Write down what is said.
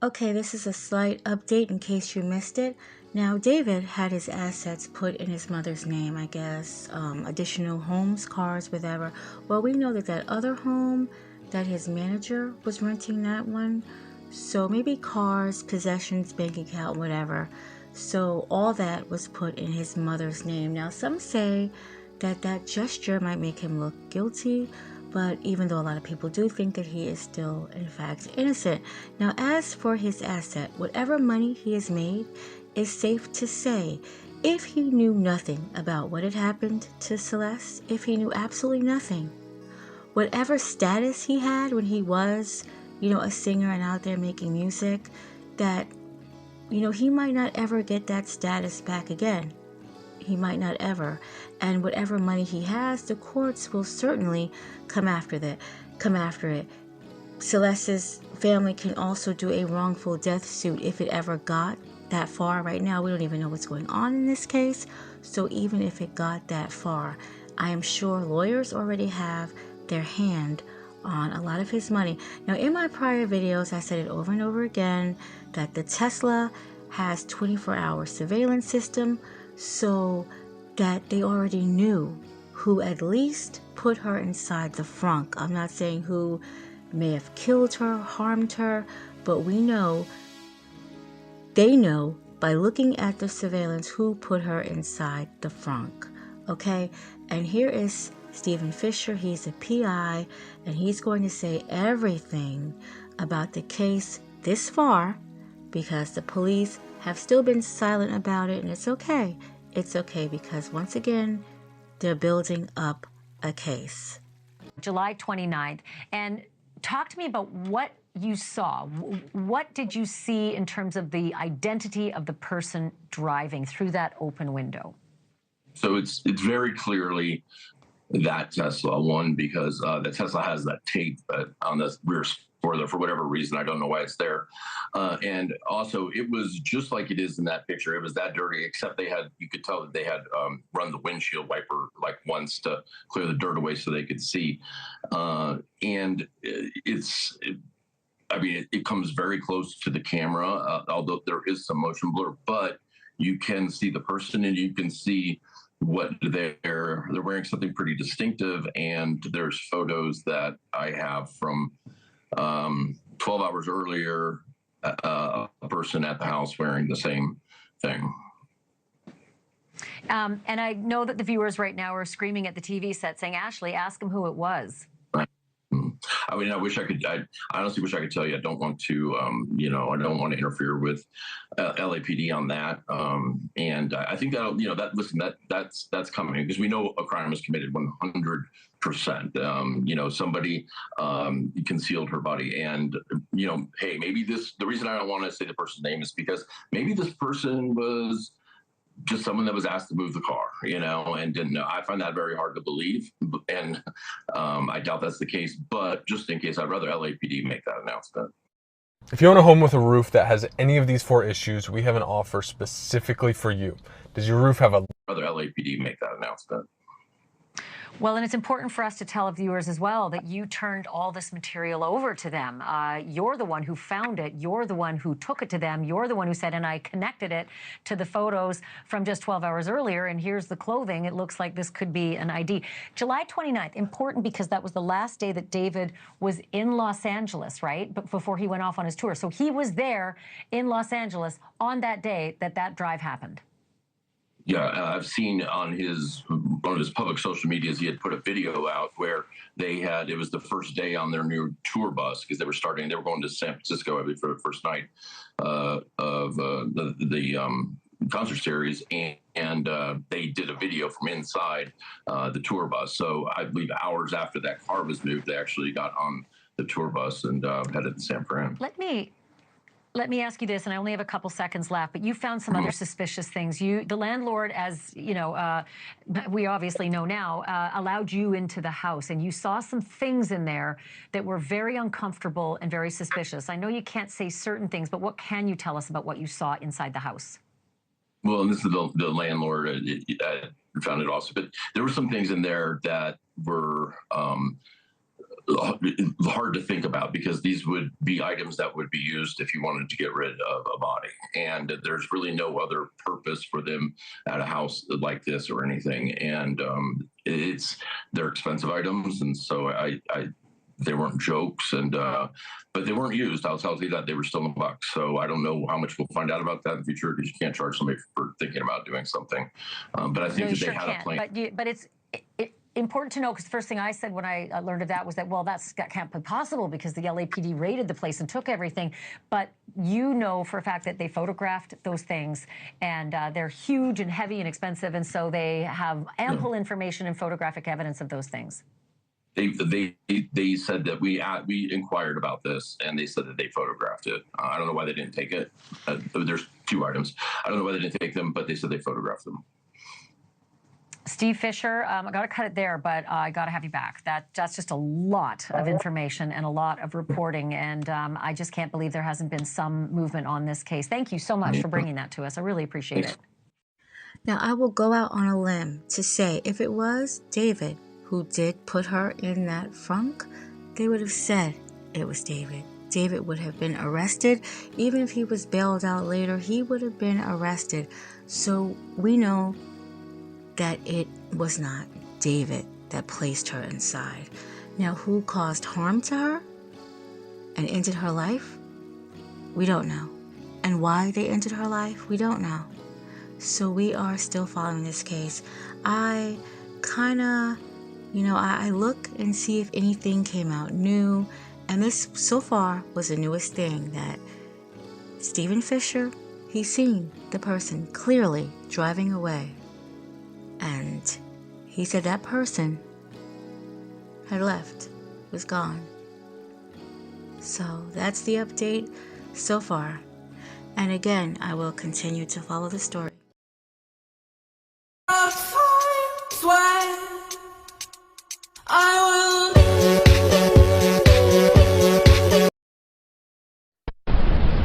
Okay, this is a slight update in case you missed it. Now, David had his assets put in his mother's name, I guess, additional homes, cars, whatever. Well, we know that that other home, that his manager was renting that one. So maybe cars, possessions, bank account, whatever. So all that was put in his mother's name. Now, some say that that gesture might make him look guilty, but even though a lot of people do think that he is still, in fact, innocent. Now, as for his asset, whatever money he has made, is safe to say, if he knew nothing about what had happened to Celeste, if he knew absolutely nothing, whatever status he had when he was, a singer and out there making music, that, he might not ever get that status back again. He might not ever. And whatever money he has, the courts will certainly come after it. Celeste's family can also do a wrongful death suit if it ever got that far. Right now, we don't even know what's going on in this case. So even if it got that far, I am sure lawyers already have their hand on a lot of his money. Now, in my prior videos, I said it over and over again that the Tesla has 24-hour surveillance system, so that they already knew who at least put her inside the frunk. I'm not saying who may have killed her, harmed her, but they know by looking at the surveillance who put her inside the frunk. Okay? And here is Stephen Fisher. He's a PI, and he's going to say everything about the case this far, because the police have still been silent about it, and it's okay. It's okay, because once again, they're building up a case. July 29th. And talk to me about what you saw. What did you see in terms of the identity of the person driving through that open window? So it's very clearly that Tesla, one, because the Tesla has that tape on the rear spoiler for whatever reason. I don't know why it's there. And also, it was just like it is in that picture. It was that dirty, except you could tell that they had run the windshield wiper like once to clear the dirt away so they could see. And it comes very close to the camera, although there is some motion blur, but you can see the person and you can see what they're wearing, something pretty distinctive. And there's photos that I have from 12 hours earlier, a person at the house wearing the same thing. And I know that the viewers right now are screaming at the TV set saying, Ashley, ask him who it was. I mean, I honestly wish I could tell you. I don't want to, I don't want to interfere with LAPD on that. And I think that's coming, because we know a crime was committed 100%. Somebody concealed her body, and hey, maybe the reason I don't want to say the person's name is because maybe this person was just someone that was asked to move the car, and didn't know. I find that very hard to believe, and I doubt that's the case. But just in case, I'd rather LAPD make that announcement. If you own a home with a roof that has any of these 4 issues, we have an offer specifically for you. Does your roof have a... Rather LAPD make that announcement. Well, and it's important for us to tell viewers as well that you turned all this material over to them. You're the one who found it. You're the one who took it to them. You're the one who said, and I connected it to the photos from just 12 hours earlier, and here's the clothing. It looks like this could be an ID. July 29th, important because that was the last day that David was in Los Angeles, right? But before he went off on his tour. So he was there in Los Angeles on that day that drive happened. Yeah, I've seen on one of his public social medias, he had put a video out where it was the first day on their new tour bus, because they were going to San Francisco, I believe, for the first night of the concert series, and they did a video from inside the tour bus. So I believe hours after that car was moved, they actually got on the tour bus and headed to San Fran. Let me ask you this, and I only have a couple seconds left, but you found some other suspicious things. The landlord, as you know, we obviously know now, allowed you into the house, and you saw some things in there that were very uncomfortable and very suspicious. I know you can't say certain things, but what can you tell us about what you saw inside the house? Well, and this is the landlord found it also, but there were some things in there that were hard to think about, because these would be items that would be used if you wanted to get rid of a body, and there's really no other purpose for them at a house like this or anything. And they're expensive items, and so I they weren't jokes, and but they weren't used. I'll tell you that they were still in the box. So I don't know how much we'll find out about that in the future, because you can't charge somebody for thinking about doing something. But I think that they had a plan. But it's important to know, because the first thing I said when I learned of that was that, well, that can't be possible because the LAPD raided the place and took everything. But you know for a fact that they photographed those things, and they're huge and heavy and expensive, and so they have ample information and photographic evidence of those things. They said that we inquired about this, and they said that they photographed it. I don't know why they didn't take it. There's 2 items. I don't know why they didn't take them, but they said they photographed them. Steve Fisher, I got to cut it there, but I got to have you back. That's just a lot of information and a lot of reporting, and I just can't believe there hasn't been some movement on this case. Thank you so much for bringing that to us. I really appreciate it. Now, I will go out on a limb to say if it was David who did put her in that frunk, they would have said it was David. David would have been arrested. Even if he was bailed out later, he would have been arrested. So we know that it was not David that placed her inside. Now, who caused harm to her and ended her life? We don't know. And why they ended her life? We don't know. So we are still following this case. I kind of, I look and see if anything came out new. And this, so far, was the newest thing, that Stephen Fisher, he's seen the person clearly driving away. And he said that person had left, was gone. So that's the update so far. And again, I will continue to follow the story. I